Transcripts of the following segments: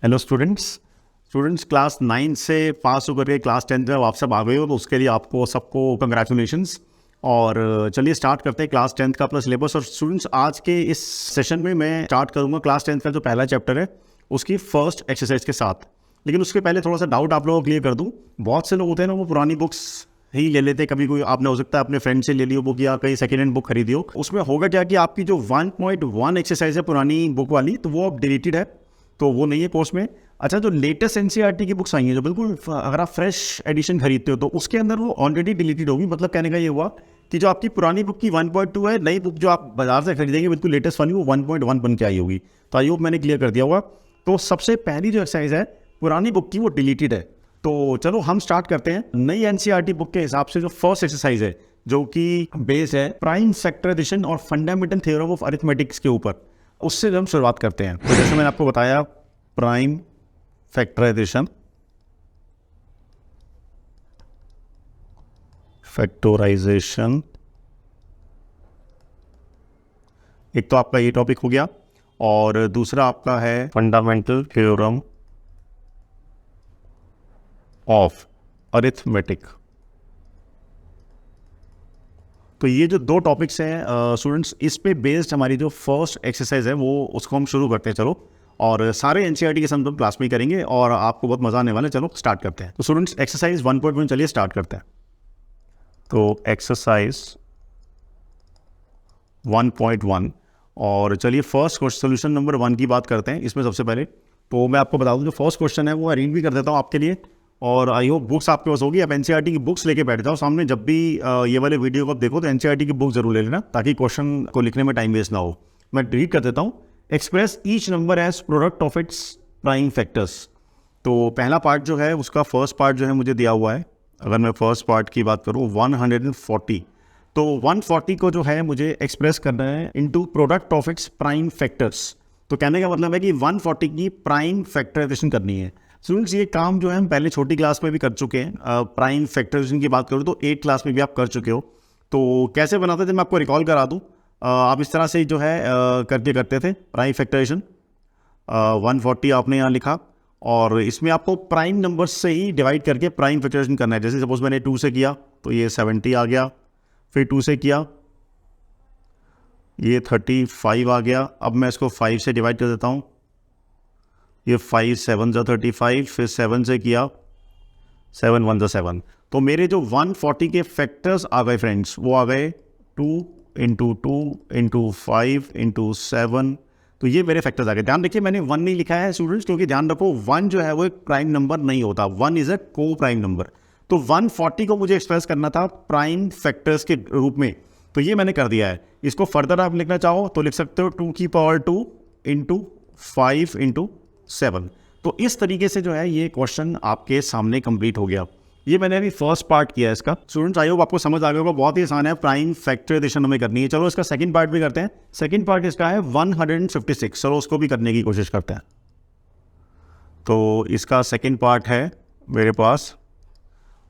Hello students class 9 से पास होकर के क्लास 10 में आप सब आ गए हो, तो उसके लिए आपको सबको कंग्रेचुलेशंस। और चलिए स्टार्ट करते हैं क्लास 10 का अपना सिलेबस। और स्टूडेंट्स, आज के इस सेशन में मैं स्टार्ट करूंगा क्लास 10 का जो पहला चैप्टर है उसकी फर्स्ट एक्सरसाइज के साथ। लेकिन उसके पहले थोड़ा सा डाउट आप लोगों को क्लियर कर दूं। बहुत से लोग होते हैं ना, वो पुरानी बुक्स ही ले लेते हैं। कभी कोई आपने हो सकता है अपने फ्रेंड से ले ली हो बुक, या कहीं सेकेंड हैंड बुक खरीदी हो। उसमें होगा क्या कि आपकी जो 1.1 एक्सरसाइज है पुरानी बुक वाली, तो वो अब डिलीटेड है, तो वो नहीं है कोर्स में। अच्छा, जो लेटेस्ट एनसीईआरटी की बुक्स आई हैं, जो बिल्कुल अगर आप फ्रेश एडिशन खरीदते हो, तो उसके अंदर वो ऑलरेडी डिलीटेड होगी। मतलब कहने का ये हुआ कि जो आपकी पुरानी बुक की 1.2 है, नई बुक जो आप बाजार से खरीदेंगे बिल्कुल लेटेस्ट वाली, वो 1.1 बन के आई होगी। तो आई होप मैंने क्लियर कर दिया होगा। तो सबसे पहली जो एक्सरसाइज है पुरानी बुक की, वो डिलीटेड है। तो चलो हम स्टार्ट करते हैं। नई एनसीईआरटी बुक के हिसाब से जो फर्स्ट एक्सरसाइज है, जो कि बेस है प्राइम फैक्टराइजेशन और फंडामेंटल थ्योरम ऑफ अरिथमेटिक्स के ऊपर, उससे हम शुरुआत करते हैं। तो जैसे मैंने आपको बताया, प्राइम फैक्टराइजेशन, एक तो आपका ये टॉपिक हो गया, और दूसरा आपका है फंडामेंटल थ्योरम ऑफ अरिथमेटिक। तो ये जो दो टॉपिक्स हैं स्टूडेंट्स, इस पे बेस्ड हमारी जो फर्स्ट एक्सरसाइज है वो उसको हम शुरू करते हैं। चलो, और सारे एनसीईआरटी के साथ हम क्लास में ही करेंगे और आपको बहुत मजा आने वाला है। चलो स्टार्ट करते हैं। तो स्टूडेंट्स, एक्सरसाइज 1.1 चलिए स्टार्ट करते हैं। तो एक्सरसाइज 1.1, और चलिए फर्स्ट क्वेश्चन सोल्यूशन नंबर 1 की बात करते हैं। इसमें सबसे पहले तो मैं आपको बता दूं, जो फर्स्ट क्वेश्चन है वो रीड भी कर देता हूँ आपके लिए, और आई होप बुक्स आपके पास होगी। आप एनसीईआरटी की बुक्स लेके बैठ जाओ सामने। जब भी ये वाले वीडियो को आप देखो तो एनसीईआरटी की बुक जरूर ले लेना, ताकि क्वेश्चन को लिखने में टाइम वेस्ट ना हो। मैं रीड कर देता हूँ। Express each number as product of its prime factors. तो पहला पार्ट जो है उसका फर्स्ट पार्ट जो है मुझे दिया हुआ है। अगर मैं फर्स्ट पार्ट की बात करूँ, 140, तो 140 को जो है मुझे एक्सप्रेस करना है into product of its prime factors. तो कहने का मतलब है कि 140 की प्राइम फैक्टराइजेशन करनी है। स्टूडेंट्स, ये काम जो है हम पहले छोटी क्लास में भी कर चुके हैं। प्राइम फैक्टराइजेशन की बात करूँ तो 8 क्लास में भी आप कर चुके हो। तो कैसे बनाते थे मैं आपको रिकॉल करा दूँ। आप इस तरह से जो है करते थे प्राइम फैक्टराइजेशन। 140 आपने यहाँ लिखा, और इसमें आपको प्राइम नंबर्स से ही डिवाइड करके प्राइम फैक्टराइजेशन करना है। जैसे सपोज मैंने 2 से किया तो ये 70 आ गया, फिर 2 से किया ये 35 आ गया। अब मैं इसको 5 से डिवाइड कर देता हूँ, ये 5 7 जा 35, फिर 7 से किया 7 1 जा 7। तो मेरे जो 140 के फैक्टर्स आ गए फ्रेंड्स, वो आ गए 2 इंटू 2 इंटू 5 इंटू 7। तो ये मेरे फैक्टर्स आ गए। ध्यान रखिए, मैंने 1 नहीं लिखा है स्टूडेंट्स, क्योंकि ध्यान रखो 1 जो है वो एक प्राइम नंबर नहीं होता। 1 इज अ को प्राइम नंबर। तो 140 को मुझे एक्सप्रेस करना था प्राइम फैक्टर्स के रूप में, तो ये मैंने कर दिया है। इसको फर्दर आप लिखना चाहो तो लिख सकते हो 2 की पावर 2 इंटू 5 इंटू 7। तो इस तरीके से जो है ये क्वेश्चन आपके सामने कंप्लीट हो गया। ये मैंने अभी फर्स्ट पार्ट किया है इसका। स्टूडेंट्स, आई होप आपको समझ आ गया होगा। बहुत ही आसान है, प्राइम फैक्टराइजेशन हमें करनी है। चलो इसका सेकंड पार्ट भी करते हैं। सेकंड पार्ट इसका है 156। चलो उसको भी करने की कोशिश करते हैं। तो इसका सेकंड पार्ट है मेरे पास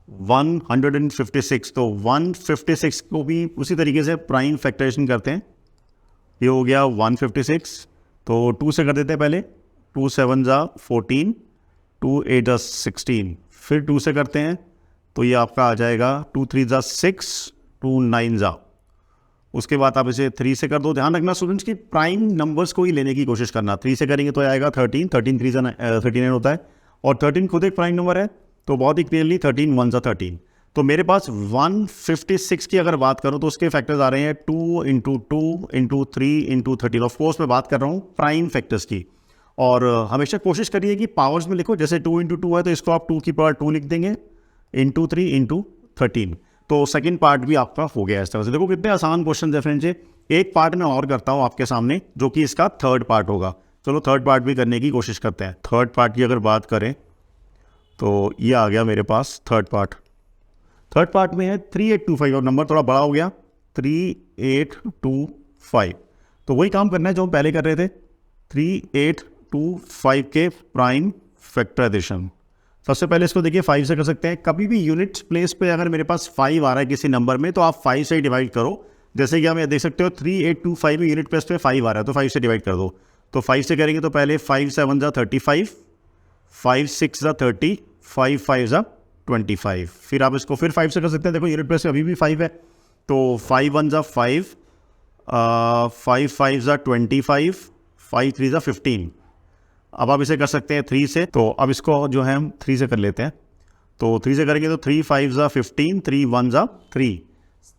156। तो 156 को भी उसी तरीके से प्राइम फैक्टराइजेशन करते हैं। ये हो गया 156। तो 2 से कर देते हैं पहले। 2 7 जा 14, 2 8 जा 16। फिर 2 से करते हैं तो ये आपका आ जाएगा 2 3 जा 6, 2 9 जा। उसके बाद आप इसे 3 से कर दो। ध्यान रखना स्टूडेंट्स की प्राइम नंबर्स को ही लेने की कोशिश करना। 3 से करेंगे तो आएगा 13, 13 3 जा 39 होता है, और 13 खुद एक प्राइम नंबर है। तो बहुत ही क्लियरली 13 1 जा 13। तो मेरे पास 156 की अगर बात करूं तो उसके फैक्टर्स आ रहे हैं 2 इंटू 2 इंटू 3 इंटू 13। ऑफकोर्स मैं बात कर रहा हूँ प्राइम फैक्टर्स की। और हमेशा कोशिश करिए कि पावर्स में लिखो। जैसे 2 इंटू 2 है तो इसको आप 2 की पावर 2 लिख देंगे, इंटू 3 इंटू 13। तो सेकंड पार्ट भी आपका हो गया इस तरह से। देखो कितने आसान क्वेश्चन है फ्रेंड्स। एक पार्ट मैं और करता हूँ आपके सामने, जो कि इसका थर्ड पार्ट होगा। चलो थर्ड पार्ट भी करने की कोशिश करते हैं। थर्ड पार्ट की अगर बात करें तो ये आ गया मेरे पास थर्ड पार्ट। थर्ड पार्ट में है 3825। और नंबर थोड़ा बड़ा हो गया, 3825। तो वही काम करना है जो हम पहले कर रहे थे, 3825 के प्राइम फैक्टराइजेशन। सबसे पहले इसको देखिए 5 से कर सकते हैं। कभी भी यूनिट प्लेस पे अगर मेरे पास 5 आ रहा है किसी नंबर में, तो आप 5 से डिवाइड करो। जैसे कि आप देख सकते हो 3825 में यूनिट प्लेस पे 5 आ रहा है, तो 5 से डिवाइड कर दो। तो 5 से करेंगे तो पहले 5 7 जा 35, 5 6 ज़ा 30, 5 5 ज़ा 25। फिर आप इसको फिर 5 से कर सकते हैं। देखो यूनिट प्लेस पे अभी भी 5 है, तो 5 1 ज़ा 5, 5 5 ज़ा 25, 5 3 ज़ा 15। अब आप इसे कर सकते हैं 3 से, तो अब इसको जो है हम 3 से कर लेते हैं। तो 3 से करेंगे तो 3 5 ज़ा 15, 3 1 ज़ा 3,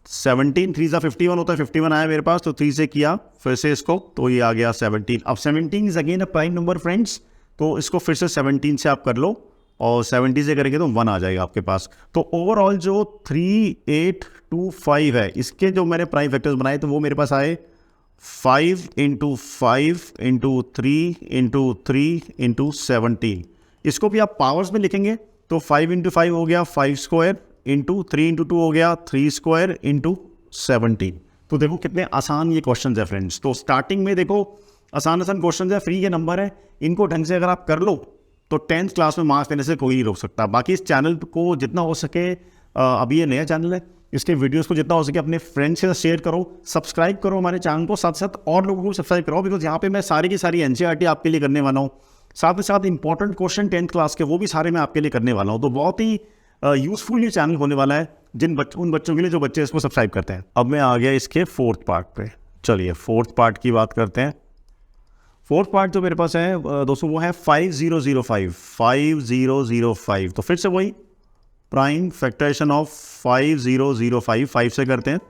17, 3 ज़ा 51 होता है, 51 आया मेरे पास, तो 3 से किया फिर से इसको, तो ये आ गया 17। अब 17 is again a prime number friends, तो इसको फिर से 17 से आप कर लो, और 70 से करेंगे तो 1 आ जाएगा आपके पास। तो ओवरऑल जो 3 8 2 5 है, इसके जो मैंने प्राइम फैक्टर्स बनाए तो वो मेरे पास आए 5 × 5 × 3 × 3 × 17। इसको भी आप पावर्स में लिखेंगे तो 5 × 5 हो गया 5 स्क्वायर, इंटू 3 × 2 हो गया 3 स्क्वायर, इंटू 17। तो देखो कितने आसान ये क्वेश्चन है फ्रेंड्स। तो स्टार्टिंग में देखो आसान क्वेश्चन है, फ्री के नंबर है, इनको ढंग से अगर आप कर लो तो 10th क्लास में मार्क्स देने से कोई नहीं रोक सकता। बाकी इस चैनल को जितना हो सके, अभी ये नया चैनल है, इसके वीडियोस को जितना हो सके अपने फ्रेंड्स के साथ शेयर करो, सब्सक्राइब करो हमारे चैनल को, साथ साथ और लोगों को सब्सक्राइब करो, बिकॉज यहाँ पे मैं सारी की सारी NCERT आपके लिए करने वाला हूँ। साथ ही साथ इंपॉर्टेंट क्वेश्चन 10th क्लास के वो भी सारे मैं आपके लिए करने वाला हूँ। तो बहुत ही यूजफुल ये चैनल होने वाला है उन बच्चों के लिए जो बच्चे इसको सब्सक्राइब करते हैं। अब मैं आ गया इसके 4th पार्ट पे। चलिए 4th पार्ट की बात करते हैं। 4th पार्ट जो मेरे पास है दोस्तों वो है 5005, 5005। तो फिर से वही प्राइम फैक्टराइजेशन ऑफ 5005, 5 से करते हैं,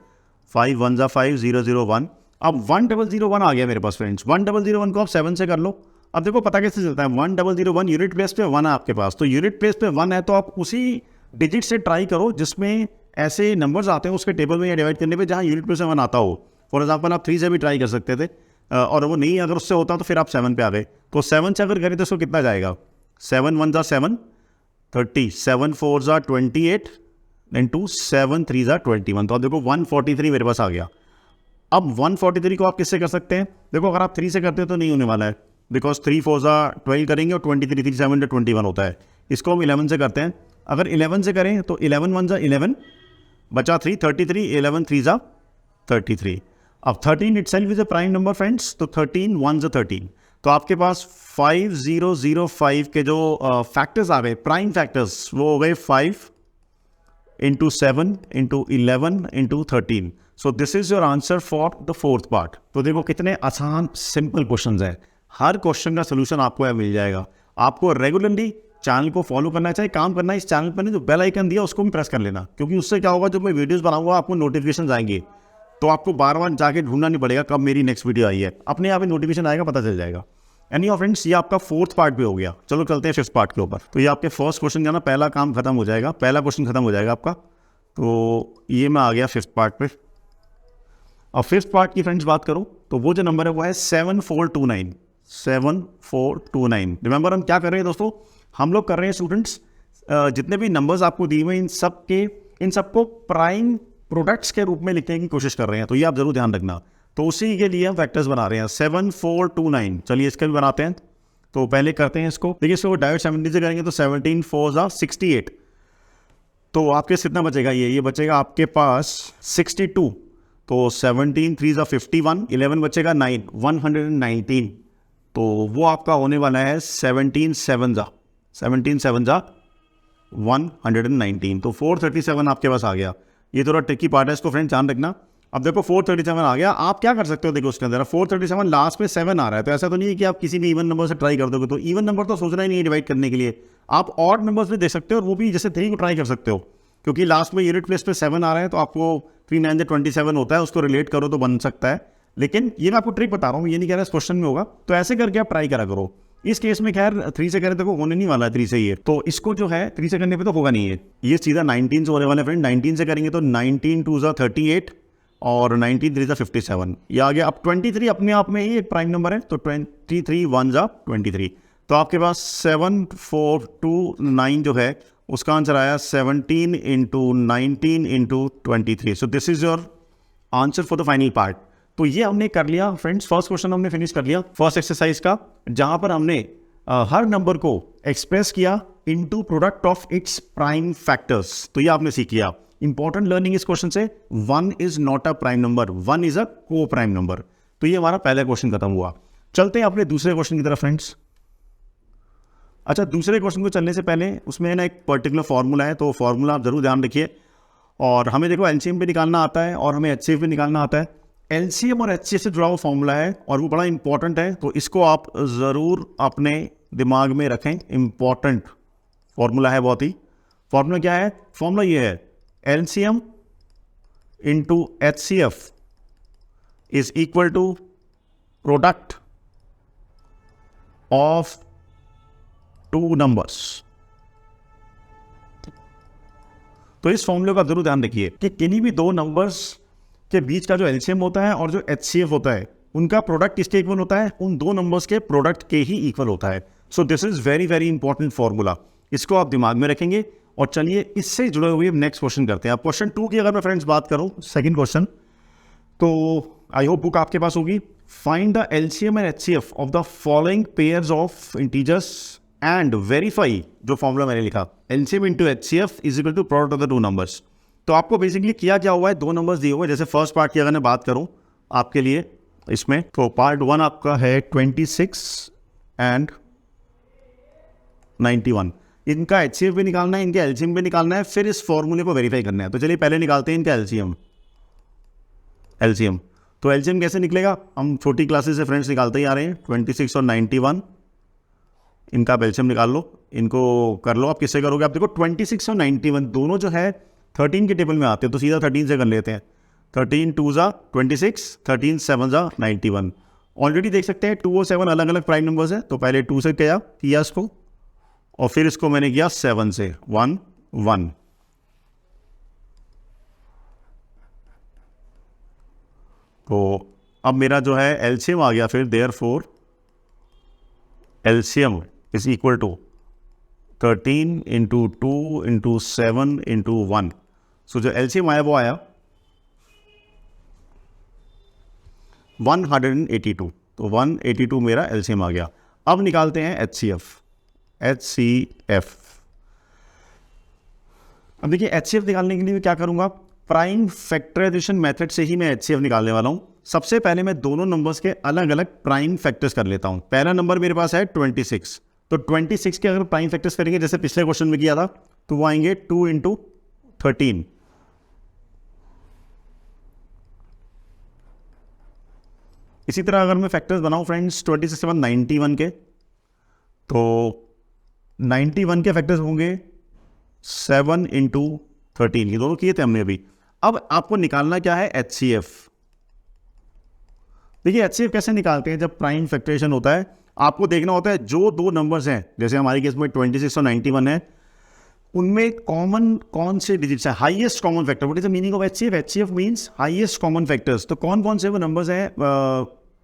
5 1 ज़ा 5, 0 0 1। अब 1001 आ गया मेरे पास फ्रेंड्स, 1001 को आप 7 से कर लो। अब देखो पता कैसे चलता है, 1001 यूनिट प्लेस पे 1 है आपके पास, तो यूनिट प्लेस पे 1 है तो आप उसी डिजिट से ट्राई करो जिसमें ऐसे नंबर्स आते हैं उसके टेबल में या डिवाइड करने पे जहाँ यूनिट प्लेस पे 1 आता हो। फॉर एग्जाम्पल आप 3 से भी ट्राई कर सकते थे, और वो नहीं अगर उससे होता तो फिर आप 7 पे आ गए। तो 7 से अगर करें तो उसको कितना जाएगा, 7 1 ज़ा 7, 30, 7 4 ज़ा 28, इंटू 7 3 ज़ा 21। तो आप देखो 143 मेरे पास आ गया। अब 143 को आप किससे कर सकते हैं, देखो अगर आप 3 से करते हो तो नहीं होने वाला है, बिकॉज 3 4 ज़ा 12 करेंगे और 23 3 7 21 होता है। इसको हम 11 से करते हैं, अगर 11 से करें तो 11 1 ज़ा 11, बचा 3, 33, 11 3 ज़ा 33। अब 13 itself is a prime number friends, तो 13 1 ज़ा 13। तो आपके पास 5005 के जो फैक्टर्स आ गए, प्राइम फैक्टर्स, वो हो गए 5 × 7 × 11 × 13। सो this is your answer for the 4th part. तो देखो कितने आसान सिंपल क्वेश्चंस हैं, हर क्वेश्चन का सोल्यूशन आपको यहाँ मिल जाएगा। आपको रेगुलरली चैनल को फॉलो करना चाहिए, काम करना है इस चैनल पर, जो बेल आइकन दिया उसको भी प्रेस कर लेना, क्योंकि उससे क्या होगा, जब मैं वीडियोस बनाऊंगा आपको नोटिफिकेशन आएंगे, तो आपको बार बार जाके ढूंढना नहीं पड़ेगा कब मेरी नेक्स्ट वीडियो आई है, अपने आप ही नोटिफिकेशन आएगा, पता चल जाएगा। एनी फ्रेंड्स, ये आपका 4th पार्ट भी हो गया। चलो चलते हैं 5th पार्ट के ऊपर। तो ये आपके फर्स्ट क्वेश्चन का ना पहला काम खत्म हो जाएगा, पहला क्वेश्चन खत्म हो जाएगा आपका। तो ये मैं आ गया 5th पार्ट पे। अब 5th पार्ट की फ्रेंड्स बात करूं तो वो जो नंबर है वो है 7429, 7429। रिमेंबर हम क्या कर रहे हैं दोस्तों, हम लोग कर रहे हैं स्टूडेंट्स, जितने भी नंबर्स आपको दिए हुए इन सबको प्राइम प्रोडक्ट्स के रूप में लिखने की कोशिश कर रहे हैं। तो ये आप जरूर ध्यान रखना। तो उसी के लिए हम फैक्टर्स बना रहे हैं 7429। चलिए इसका भी बनाते हैं। तो पहले करते हैं इसको, देखिए इसको डायरेक्ट 70 से करेंगे तो 17 4 ज़ा 68। तो आपके कितना बचेगा, ये बचेगा आपके पास 62। तो 17 3 ज़ा 51, 11 बचेगा 9, 119। तो वो आपका होने वाला है 17 7 ज़ा 119। तो 437 आपके पास आ गया। ये थोड़ा ट्रिकी पार्ट है, इसको फ्रेंड ध्यान रखना। अब देखो 437 आ गया, आप क्या कर सकते हो, देखो उसके अंदर 437 लास्ट में 7 आ रहा है, तो ऐसा तो नहीं है कि आप किसी भी इवन नंबर से ट्राई कर दोगे। तो इवन नंबर तो सोचना ही नहीं है डिवाइड करने के लिए, आप ऑड नंबर्स भी दे सकते हो, और वो भी जैसे 3 को ट्राई कर सकते हो, क्योंकि लास्ट में यूनिट प्लेस पे 7 आ रहा है, तो आपको 3 9 ज़ा 27 होता है, उसको रिलेट करो तो बन सकता है। लेकिन ये मैं आपको ट्रिक बता रहा हूँ, ये नहीं कह रहा इस क्वेश्चन में होगा, तो ऐसे करके आप ट्राई करा करो। इस केस में खैर 3 से करें तो होने नहीं वाला है 3 से, ये तो इसको जो है 3 से करने पे तो होगा नहीं है, ये सीधा 19 से होने वाला है फ्रेंड। 19 से करेंगे तो 19 2 ज़ा 38 और 19 3 ज़ा 57, ये आ गया। अब 23 अपने आप में ही एक प्राइम नंबर है, तो 23 1 ज़ा 23। तो आपके पास 7429 जो है उसका आंसर आया 17 × 19 × 23। सो this is your answer for the final part. तो ये हमने कर लिया फ्रेंड्स, फर्स्ट क्वेश्चन हमने फिनिश कर लिया फर्स्ट एक्सरसाइज का, जहां पर हमने हर नंबर को एक्सप्रेस किया into product of its prime factors. तो ये आपने सीख लिया। इंपॉर्टेंट लर्निंग इस क्वेश्चन से, 1 is not a prime number, 1 is a को प्राइम नंबर। तो ये हमारा पहला क्वेश्चन खत्म हुआ। चलते हैं अपने दूसरे क्वेश्चन की तरफ फ्रेंड्स। अच्छा, दूसरे क्वेश्चन को चलने से पहले उसमें ना एक पर्टिकुलर फार्मूला है, तो फार्मूला आप जरूर ध्यान रखिए। और हमें देखो एलसीएम भी निकालना आता है और हमें एचसीएफ भी निकालना आता है। एलसीएम और एचसीएफ से जुड़ा हुआ फार्मूला है और वो बड़ा इंपॉर्टेंट है, तो इसको आप ज़रूर अपने दिमाग में रखें। इंपॉर्टेंट फार्मूला है बहुत ही। फार्मूला क्या है? फार्मूला ये है, LCM into HCF is equal to product of two numbers. तो इस फॉर्मूले का जरूर ध्यान रखिए कि किन्हीं भी दो नंबर्स के बीच का जो एलसीएम होता है और जो एचसीएफ होता है, उनका प्रोडक्ट किसके इक्वल होता है? उन दो नंबर्स के प्रोडक्ट के ही इक्वल होता है। सो this is very very important formula, इसको आप दिमाग में रखेंगे। और चलिए इससे जुड़े हुए नेक्स्ट क्वेश्चन करते हैं। अब क्वेश्चन 2 की अगर मैं फ्रेंड्स बात करूं, सेकंड क्वेश्चन, तो आई होप बुक आपके पास होगी। Find the LCM and HCF of the following pairs of integers and verify, जो फॉर्मूला मैंने लिखा, LCM into HCF is equal to product of the two numbers. तो आपको बेसिकली किया क्या हुआ है, दो नंबर्स दिए हुए हैं। जैसे फर्स्ट पार्ट की अगर मैं बात करूं आपके लिए इसमें, तो पार्ट 1 आपका है 26 एंड 91। इनका एचसीएफ भी निकालना है, इनका एलसीएम भी निकालना है, फिर इस फॉर्मूले को वेरीफाई करना है। तो चलिए पहले निकालते हैं इनका एलसीएम। तो एलसीएम कैसे निकलेगा? हम छोटी क्लासेस से फ्रेंड्स निकालते ही आ रहे हैं। 26 और 91, इनका एलसीएम निकाल लो, इनको कर लो। आप किससे करोगे? आप देखो 26 और 91 दोनों जो है 13 के टेबल में आते हैं, तो सीधा 13 से कर लेते हैं। 13 2 जा 26, 13 7 जा 91। ऑलरेडी देख सकते हैं 2 और 7 अलग अलग प्राइम नंबर्स है। तो पहले 2 से किया इसको, और फिर इसको मैंने किया 7 से, 1 1। तो अब मेरा जो है एलसीएम आ गया फिर, therefore LCM is equal to 13 into 2 into 7 into 1। So जो एलसीएम आया वो आया 182। तो 182 मेरा एलसीएम आ गया। अब निकालते हैं एचसीएफ। अब देखिए एचसीएफ निकालने के लिए मैं क्या करूंगा, प्राइम फैक्टराइजेशन मेथड से ही मैं एचसीएफ निकालने वाला हूं। सबसे पहले मैं दोनों नंबर्स के अलग अलग प्राइम फैक्टर्स कर लेता हूं। पहला नंबर मेरे पास है 26, तो 26 के अगर प्राइम फैक्टर्स करेंगे जैसे पिछले क्वेश्चन में किया था, तो वो आएंगे 2 इंटू 13। इसी तरह अगर मैं फैक्टर्स बनाऊं फ्रेंड्स 26 के बाद 91 के, तो 91 के फैक्टर्स होंगे 7 इंटू 13। ये दोनों किए थे हमने अभी। अब आपको निकालना क्या है? एचसीएफ। देखिए एचसीएफ कैसे निकालते हैं, जब प्राइम फैक्टराइजेशन होता है आपको देखना होता है जो दो नंबर्स हैं, जैसे हमारे केस में 26 और 91 है, उनमें कॉमन कौन से डिजिट्स है, highest common factor. What is the meaning of HCF? HCF means highest common factors. तो कौन कौन से वो नंबर्स हैं,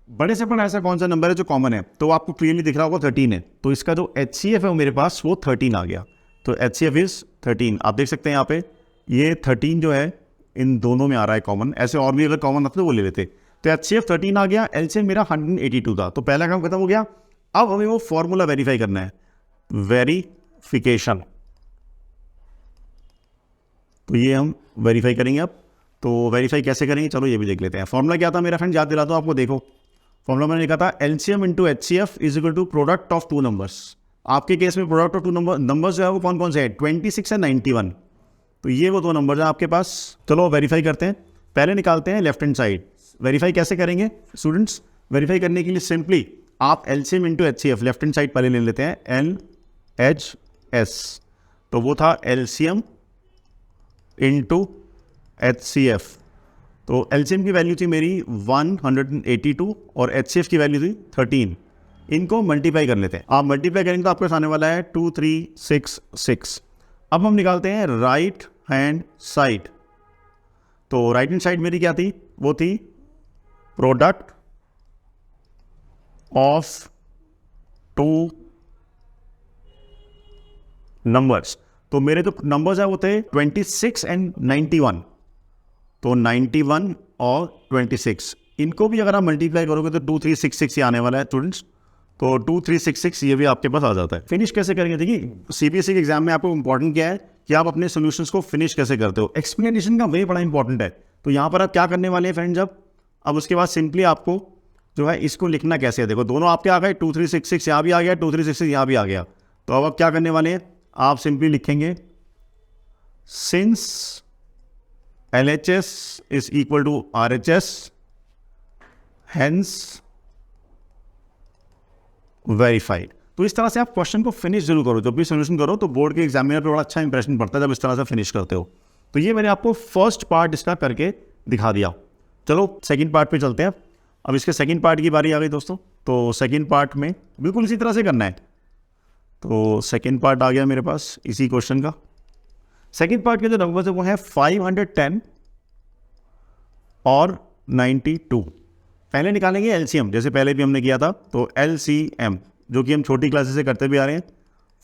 बड़े से बड़ा ऐसा कौन सा नंबर है जो कॉमन है? तो आपको क्लियरली दिख रहा होगा 13 है। तो इसका जो एचसीएफ है वो मेरे पास वो 13 आ गया। तो एचसीएफ इज 13। आप देख सकते हैं यहाँ पे ये 13 जो है इन दोनों में आ रहा है कॉमन। ऐसे और भी अगर कॉमन आता तो वो ले लेते। तो एचसीएफ 13 आ गया, एलसीएम मेरा 182 था। तो पहला काम खत्म हो गया। अब हमें वो फॉर्मूला वेरीफाई करना है, वेरीफिकेशन। तो ये हम वेरीफाई करेंगे। अब तो वेरीफाई कैसे करेंगे, चलो ये भी देख लेते हैं। फॉर्मूला क्या था मेरा फ्रेंड, याद दिलाता हूं आपको। देखो फॉर्मूला मैंने लिखा था LCM into HCF is equal to product of two numbers. आपके केस में प्रोडक्ट ऑफ टू नंबर्स जो है वो कौन कौन से है? 26 और 91। तो ये वो दो नंबर है आपके पास। चलो वेरीफाई करते हैं। पहले निकालते हैं लेफ्ट हैंड साइड। वेरीफाई कैसे करेंगे स्टूडेंट्स? वेरीफाई करने के लिए सिंपली आप LCM into HCF left hand side पहले ले लेते हैं, LHS। तो वो था एलसीएम इंटू एचसीएफ। तो एलसीएम की वैल्यू थी मेरी 182 और एचसीएफ की वैल्यू थी 13। इनको मल्टीप्लाई कर लेते हैं। आप मल्टीप्लाई करेंगे तो आपके पास आने वाला है 2366। अब हम निकालते हैं राइट हैंड साइड। तो राइट हैंड साइड मेरी क्या थी? वो थी प्रोडक्ट ऑफ टू नंबर्स। तो मेरे जो नंबर्स है वो थे 26 एंड 91। तो 91 और 26 इनको भी अगर आप मल्टीप्लाई करोगे तो 2366 ये आने वाला है स्टूडेंट्स। तो 2366 ये भी आपके पास आ जाता है। फिनिश कैसे करेंगे? देखिए सीबीएसई के एग्जाम में आपको इंपॉर्टेंट क्या है कि आप अपने सॉल्यूशंस को फिनिश कैसे करते हो। एक्सप्लेनेशन का वे बड़ा इंपॉर्टेंट है। तो यहाँ पर आप क्या करने वाले हैं फ्रेंड्स, अब उसके बाद सिंपली आपको जो है इसको लिखना कैसे है। देखो दोनों आपके आ गए, 2366 यहाँ भी आ गया, 2366 यहाँ भी आ गया। तो अब आप क्या करने वाले हैं, आप सिंपली लिखेंगे since LHS is equal to RHS hence verified. तो इस तरह से आप क्वेश्चन को फिनिश जरूर करो, जब भी सोल्यूशन करो तो बोर्ड के एग्जामिनर पर बड़ा अच्छा इंप्रेशन पड़ता है जब इस तरह से फिनिश करते हो। तो ये मैंने आपको फर्स्ट पार्ट इसका करके दिखा दिया। चलो सेकंड पार्ट पे चलते हैं। अब इसके सेकंड पार्ट की बारी आ गई दोस्तों। तो सेकंड पार्ट में बिल्कुल इसी तरह से करना है। तो सेकंड पार्ट आ गया मेरे पास इसी क्वेश्चन का। सेकंड पार्ट के जो नंबर्स है वो है 510 और 92। पहले निकालेंगे एलसीएम, जैसे पहले भी हमने किया था। तो एलसीएम जो कि हम छोटी क्लासेस से करते भी आ रहे हैं,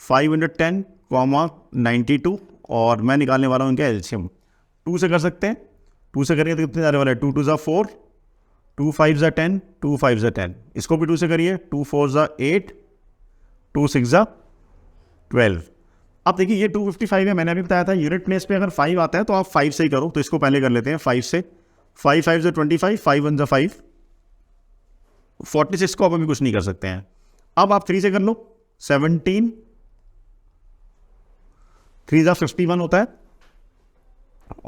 510, 92, और मैं निकालने वाला हूँ इनका एलसीएम। 2 से कर सकते हैं, 2 से करिए तो कितने जाने वाला है, 2 2 ज़ा 4, 2 5 ज़ा 10, 2 5 ज़ा 10। इसको भी 2 से करिए, 2 4 ज़ा 8, 2 6 ज़ा 12। अब देखिए ये 255 है, मैंने अभी बताया था यूनिट प्लेस पे अगर 5 आता है तो आप 5 से ही करो। तो इसको पहले कर लेते हैं 5 से। 5 5 ज़ा 25, 5 1 ज़ा 5, 46 को अब अभी कुछ नहीं कर सकते हैं। अब आप 3 से कर लो, 17, 3 ज़ा 51 होता है,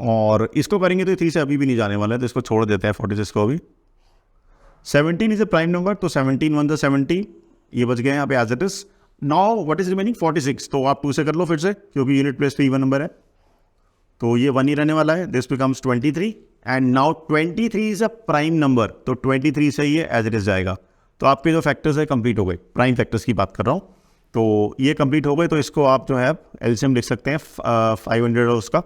और इसको करेंगे तो 3 से अभी भी नहीं जाने वाला है, तो इसको छोड़ देते हैं 46 को अभी। 17 इज ए प्राइम नंबर, तो 17 1 ज़ा 17, ये बच गए यहाँ पे as it is. Now what is remaining, 46। तो आप 2 से कर लो फिर से, क्योंकि यूनिट प्लेस पे इवन नंबर है, तो ये 1 ही रहने वाला है। This becomes 23, and now 23 is a prime number, तो 23 से ये एज इट इज जाएगा। तो आपके जो फैक्टर्स है कंप्लीट हो गए, प्राइम फैक्टर्स की बात कर रहा हूँ। तो ये कंप्लीट हो गए, तो इसको आप जो है एलसीएम लिख सकते हैं 500 है उसका।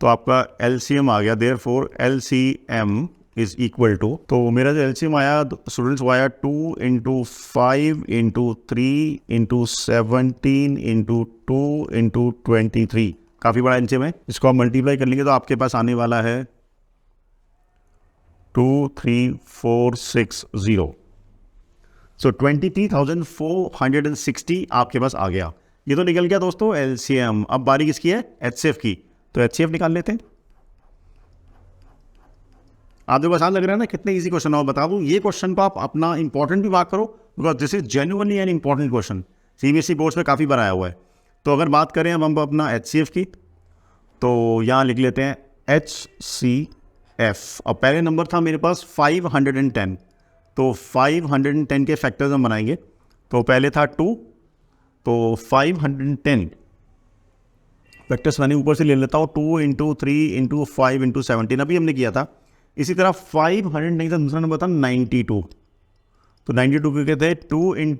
तो आपका एलसीएम आ गया, therefore LCM is equal to, तो मेरा जो एलसीएम आया स्टूडेंट्स वो आया 2 × 5 × 3 × 17 × 2 × 23। काफ़ी बड़ा एलसीएम है। इसको आप मल्टीप्लाई कर लेंगे तो आपके पास आने वाला है 23460। सो 23,460 आपके पास आ गया। ये तो निकल गया दोस्तों एलसीएम। अब बारी किसकी है, एचसीएफ की। तो एचसीएफ निकाल लेते हैं। आप देखो आसान लग रहा है ना, कितने इजी क्वेश्चन है। बता दूं ये क्वेश्चन को आप अपना इंपॉर्टेंट भी मार्क करो, because this is genuinely an important question. CBSE boards में काफ़ी बार आया हुआ है। तो अगर बात करें अब हम अपना एचसीएफ की, तो यहाँ लिख लेते हैं HCF। अब पहले नंबर था मेरे पास 510, तो 510 के फैक्टर्स हम बनाएंगे। तो पहले था 2, तो 510 फैक्टर्स मैंने ऊपर से ले लेता हूँ, 2 × 3 × 5 × 17 अभी हमने किया था। इसी तरह 500 नहीं था, दूसरा नंबर था 92। तो 92 के कहते हैं 2 ×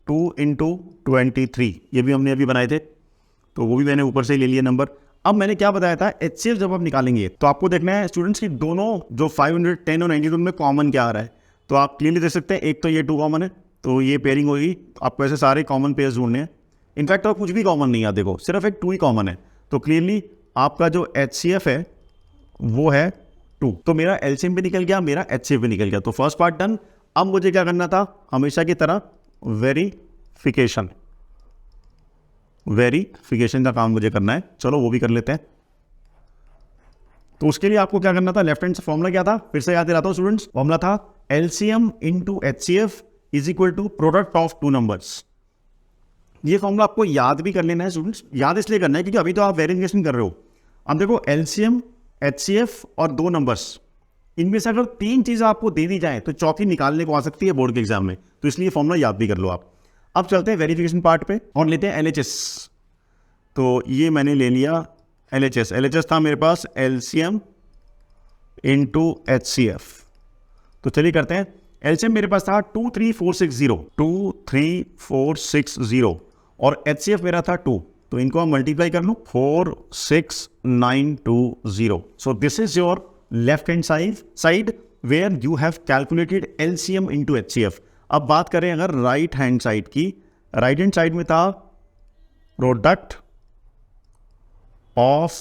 2 × 23, ये भी हमने अभी बनाए थे, तो वो भी मैंने ऊपर से ही ले लिया नंबर। अब मैंने क्या बताया था, एचसीएफ जब आप निकालेंगे तो आपको देखना है स्टूडेंट्स की दोनों जो 510 और 92 में कॉमन क्या आ रहा है। तो आप क्लियरली देख सकते हैं, एक तो ये 2 कॉमन है, तो ये पेयरिंग होगी। आपको ऐसे सारे कॉमन पेयर्स ढूंढने हैं। इनफैक्ट और कुछ भी कॉमन नहीं है, देखो सिर्फ एक 2 ही कॉमन है। तो क्लियरली आपका जो एचसीएफ है वो है 2। तो मेरा एलसीएम भी निकल गया, मेरा एचसीएफ भी निकल गया। तो फर्स्ट पार्ट डन। अब मुझे क्या करना था, हमेशा की तरह वेरिफिकेशन का काम मुझे करना है। चलो वो भी कर लेते हैं। तो उसके लिए आपको क्या करना था, लेफ्ट हैंड से फॉर्मूला क्या था, फिर से याद दिलाता हूं स्टूडेंट्स। फॉर्मूला था LCM × HCF is equal to product of 2 numbers. ये फॉर्मूला आपको याद भी कर लेना है स्टूडेंट्स। याद इसलिए करना है क्योंकि अभी तो आप वेरिफिकेशन कर रहे हो। अब देखो एलसीएम, HCF और 2 नंबर्स, इनमें से अगर 3 चीज़ें आपको दे दी जाए तो चौथी निकालने को आ सकती है बोर्ड के एग्जाम में। तो इसलिए फॉर्मूला याद भी कर लो आप। अब चलते हैं वेरिफिकेशन पार्ट पे और लेते हैं LHS। तो ये मैंने ले लिया LHS था मेरे पास एलसीएम × HCF। तो चलिए करते हैं। एलसीएम मेरे पास था 23460 और HCF मेरा था 2। तो इनको हम मल्टीप्लाई कर लो, 46920। So this is your left hand side where you have calculated LCM × HCF। अब बात करें अगर राइट हैंड साइड की, राइट हैंड साइड में था प्रोडक्ट ऑफ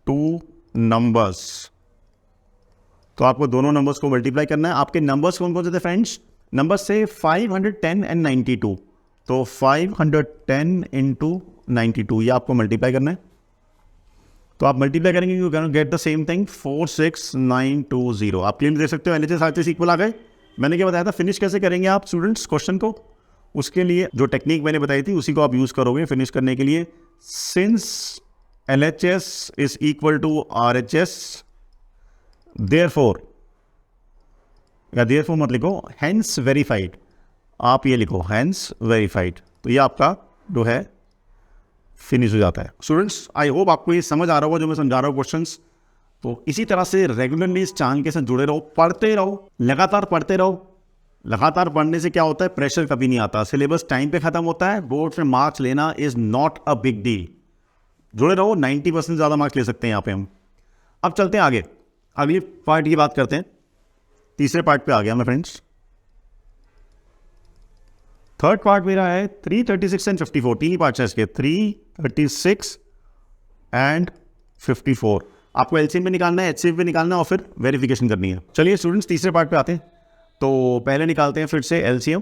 2 नंबर्स। तो आपको दोनों नंबर्स को मल्टीप्लाई करना है। आपके नंबर्स कौन कौन से थे फ्रेंड्स, नंबर्स से 510 एंड 92। तो 510 × 92 ये आपको मल्टीप्लाई करना है। तो आप मल्टीप्लाई करेंगे, you can get the same thing, 46920। आप क्लियरली देख सकते हो एलएचएस आरएचएस इक्वल आ गए। मैंने क्या बताया था, फिनिश कैसे करेंगे आप स्टूडेंट्स क्वेश्चन को। उसके लिए जो टेक्निक मैंने बताई थी उसी को आप यूज़ करोगे फिनिश करने के लिए। Since LHS is equal to RHS, therefore, या देयरफॉर मत लिखो, हेंस वेरीफाइड, आप ये लिखो हेंस वेरीफाइड। तो ये आपका जो है फिनिश हो जाता है। स्टूडेंट्स, आई होप आपको ये समझ आ रहा होगा जो मैं समझा रहा हूँ क्वेश्चंस। तो इसी तरह से रेगुलरली इस चैनल के साथ जुड़े रहो, पढ़ते रहो, लगातार पढ़ते रहो। लगातार पढ़ने से क्या होता है, प्रेशर कभी नहीं आता, सिलेबस टाइम पे खत्म होता है, बोर्ड में मार्क्स लेना is not a big deal. जुड़े रहो, 90% ज़्यादा मार्क्स ले सकते हैं यहाँ पे हम। अब चलते हैं आगे, अगली पार्ट की बात करते हैं। तीसरे पार्ट पे आ गया मैं फ्रेंड्स। थर्ड पार्ट मेरा है 336 एंड 54, तीन ही पार्ट है इसके, 336 एंड 54। आपको एलसीएम भी निकालना है, एचसीएफ भी निकालना है और फिर वेरिफिकेशन करनी है। चलिए स्टूडेंट्स, तीसरे पार्ट पे आते हैं। तो पहले निकालते हैं फिर से एलसीएम,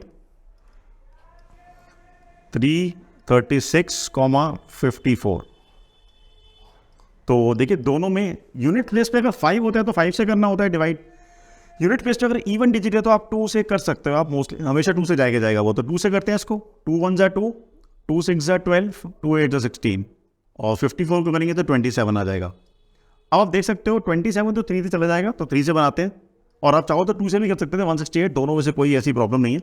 336,54। तो देखिए दोनों में यूनिट प्लेस पे अगर 5 होता है तो 5 से करना होता है डिवाइड। यूनिट प्लेस पे अगर इवन डिजिट है तो आप 2 से कर सकते हो, आप मोस्टली हमेशा 2 से जाएगा वो, तो 2 से करते हैं इसको। 2 1 = 2, 2 6 = 12, 2 8 = 16 और 54 को करेंगे तो 27 आ जाएगा। अब आप देख सकते हो 27 तो 3 से चला जाएगा, तो 3 से बनाते हैं, और आप चाहो तो 2 से भी कर सकते थे, 168, दोनों में से कोई ऐसी प्रॉब्लम नहीं है।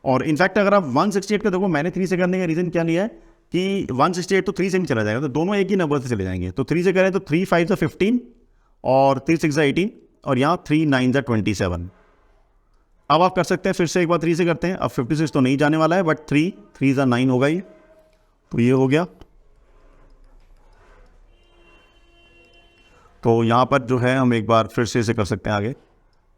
और इनफैक्ट अगर आप 168 का देखो, मैंने 3 से करने का रीज़न क्या लिया है कि 168 तो 3 से भी चला जाएगा, तो दोनों एक ही नंबर से चले जाएंगे। तो 3 से करें तो 3 5 = 15 और 3 6 = 18 और यहाँ 3 9 = 27। अब आप कर सकते हैं फिर से एक बार 3 से करते हैं। अब 56 तो नहीं जाने वाला है, बट 3 3 = 9 होगा ये, तो ये हो गया। तो यहाँ पर जो है हम एक बार फिर से इसे कर सकते हैं आगे।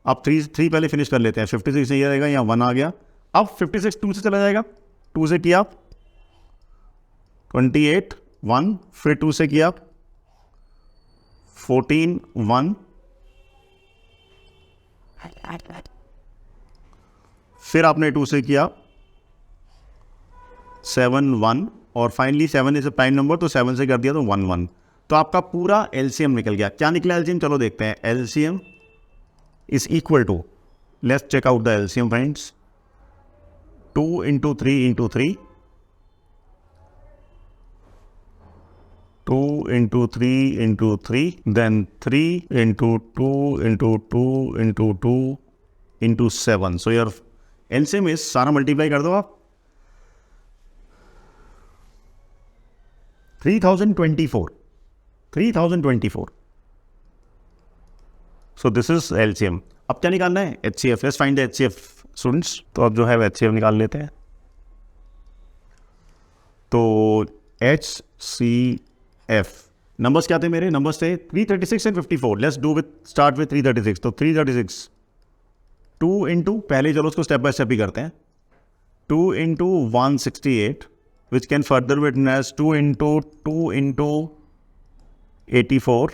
अब 3 पहले फिनिश कर लेते हैं। 56 से ये रहेगा, यहाँ 1 आ गया। अब 56 2 से चला जाएगा, 2 से किया 28 1, फिर 2 से किया 14 1, फिर आपने 2 से किया 7 1 और finally 7 is a prime number, तो 7 से कर दिया तो 1 1। तो आपका पूरा एलसीएम निकल गया। क्या निकला एलसीएम, चलो देखते हैं। LCM is equal to, let's check out the LCM friends, 2 × 3 × 3, 2 × 3 × 3, then 3 × 2 × 2 × 2 × 7। So your LCM is, सारा मल्टीप्लाई कर दो आप, 3024। सो दिस इज एलसीएम। अब क्या निकालना है, HCF. Let's find the HCF students. तो अब जो है एचसीएफ निकाल लेते हैं। तो HCF नंबर्स क्या थे मेरे, नंबर्स थे 336 and 54। Let's do with, start with 336। तो 336 2 × पहले, चलो उसको स्टेप बाय स्टेप ही करते हैं। 2 × 168 which can further written as 2 × 2 × 84,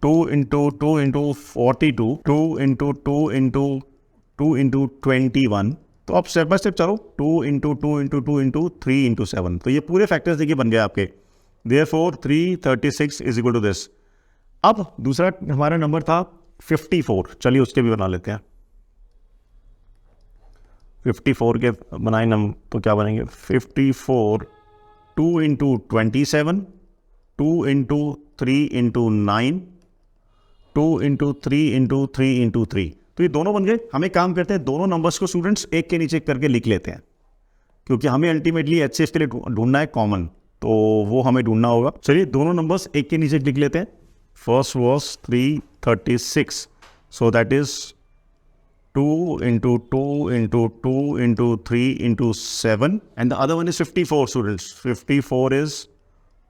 2 × 2 × 42, 2 × 2 × 2 × 21। तो आप स्टेप बाय स्टेप चलो, 2 × 2 × 2 × 3 × 7। तो ये पूरे फैक्टर्स देखिए बन गए आपके। Therefore 336 is equal to this. अब दूसरा हमारा नंबर था 54, चलिए उसके भी बना लेते हैं। 54 के बनाए नंबर तो क्या बनेंगे, 54 2 × 27, 2 × 3 × 9, 2 × 3 × 3 × 3। तो ये दोनों बन गए। हम एक काम करते हैं, दोनों नंबर्स को स्टूडेंट्स एक के नीचे एक करके लिख लेते हैं, क्योंकि हमें अल्टीमेटली एचसीएफ के लिए ढूंढना है कॉमन, तो वो हमें ढूंढना होगा। चलिए दोनों नंबर्स एक के नीचे लिख लेते हैं। First was 336, so that is 2 × 2 × 2 × 3 × 7 and the other one is 54 students. 54 is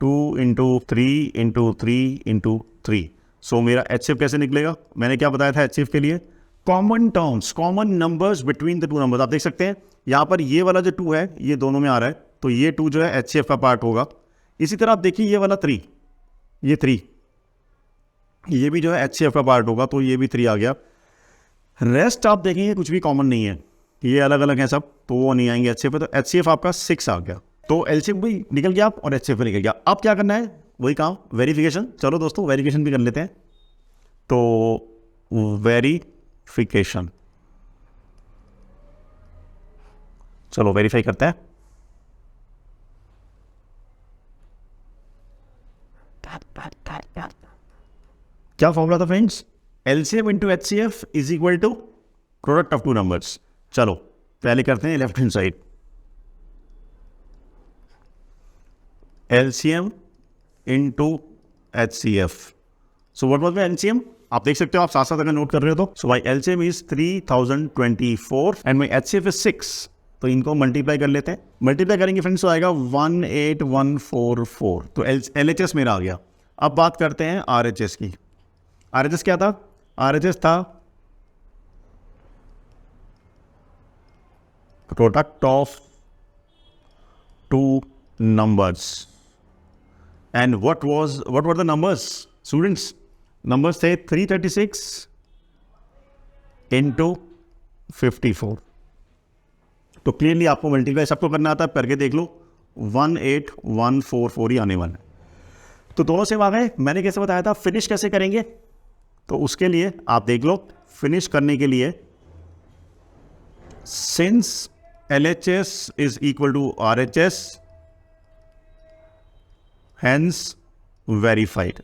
2 × 3 × 3 × 3. So मेरा HCF कैसे निकलेगा, मैंने क्या बताया था HCF के लिए, common terms, common numbers between the two numbers. आप देख सकते हैं यहाँ पर ये वाला जो 2 है ये दोनों में आ रहा है, तो ये 2 जो है HCF का पार्ट होगा। इसी तरह आप देखिए ये वाला 3, ये 3 ये भी जो है HCF का पार्ट होगा, तो ये भी 3 आ गया। रेस्ट आप देखेंगे कुछ भी कॉमन नहीं है, ये अलग अलग हैं सब, तो वो नहीं आएंगे HCF पे। तो HCF आपका 6 आ गया, तो LCM भी निकल गया आप और HCF भी निकल गया। अब क्या करना है, वही काम, वेरिफिकेशन। चलो दोस्तों वेरिफिकेशन भी कर लेते हैं। तो वेरिफिकेशन, चलो वेरीफाई करते हैं। क्या फॉर्मूला था friends? LCM into HCF is equal to product of two numbers. चलो पहले करते हैं left hand side, LCM into HCF. So what was my LCM? आप देख सकते हो, आप साथ साथ अगर नोट कर रहे हो तो। So my LCM is 3024 and my HCF is 6। तो इनको मल्टीप्लाई कर लेते हैं। मल्टीप्लाई करेंगे फ्रेंड्स तो आएगा 18144। तो एलएचएस मेरा आ गया। अब बात करते हैं आरएचएस की। आरएचएस क्या था? आरएचएस था product of two numbers. And what were the numbers students? Numbers थे 336 इंटू 54। तो क्लियरली आपको मल्टीप्लाई सबको करना आता है, करके देख लो, 18144 ही आने वाला है। तो दोनों सेम आ गए। मैंने कैसे बताया था फिनिश कैसे करेंगे, तो उसके लिए आप देख लो। फिनिश करने के लिए since LHS is equal to RHS hence verified.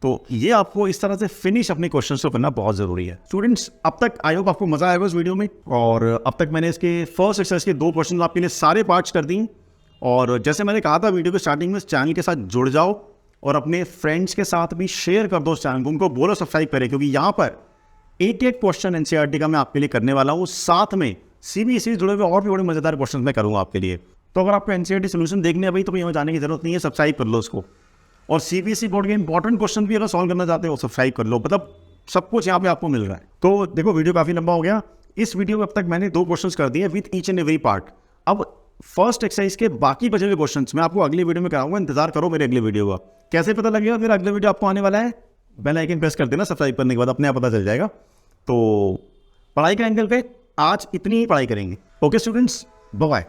तो ये आपको इस तरह से फिनिश अपने क्वेश्चंस को करना बहुत जरूरी है स्टूडेंट्स। अब तक आई होप आपको मजा आएगा इस वीडियो में, और अब तक मैंने इसके फर्स्ट एक्सरसाइज के 2 क्वेश्चन आपके लिए सारे पार्ट्स कर दिए। और जैसे मैंने कहा था वीडियो के स्टार्टिंग में, इस चैनल के साथ जुड़ जाओ और अपने फ्रेंड्स के साथ भी शेयर कर दो इस चैनल को, उनको बोलो सब्सक्राइब करें, क्योंकि यहाँ पर 88 क्वेश्चन एनसीईआरटी का मैं आपके लिए करने वाला हूँ। साथ में सीबीएसई से जुड़े हुए और भी बड़े मजेदार क्वेश्चन मैं करूँगा आपके लिए। तो अगर आपको एनसीईआरटी सोल्यूशन देखने अभी तो यहाँ जाने की जरूरत नहीं है, सब्सक्राइब कर लो उसको। और सीबीएसई बोर्ड के इंपॉर्टेंट क्वेश्चन भी अगर सॉल्व करना चाहते हो सब्सक्राइब कर लो, मतलब सब कुछ यहाँ पे आपको मिल रहा है। तो देखो वीडियो काफी लंबा हो गया। इस वीडियो में अब तक मैंने 2 क्वेश्चंस कर दिए with each and every part. अब फर्स्ट एक्सरसाइज के बाकी बचे हुए क्वेश्चंस मैं आपको अगले वीडियो में कराऊंगा। इंतजार करो मेरे अगले वीडियो का। कैसे पता लगेगा मेरा अगले वीडियो आपको आने वाला है? बेल आइकन प्रेस कर देना, सब्सक्राइब करने के बाद अपने आप पता चल जाएगा। तो पढ़ाई का एंगल पे आज इतनी ही पढ़ाई करेंगे। Okay students, bye bye.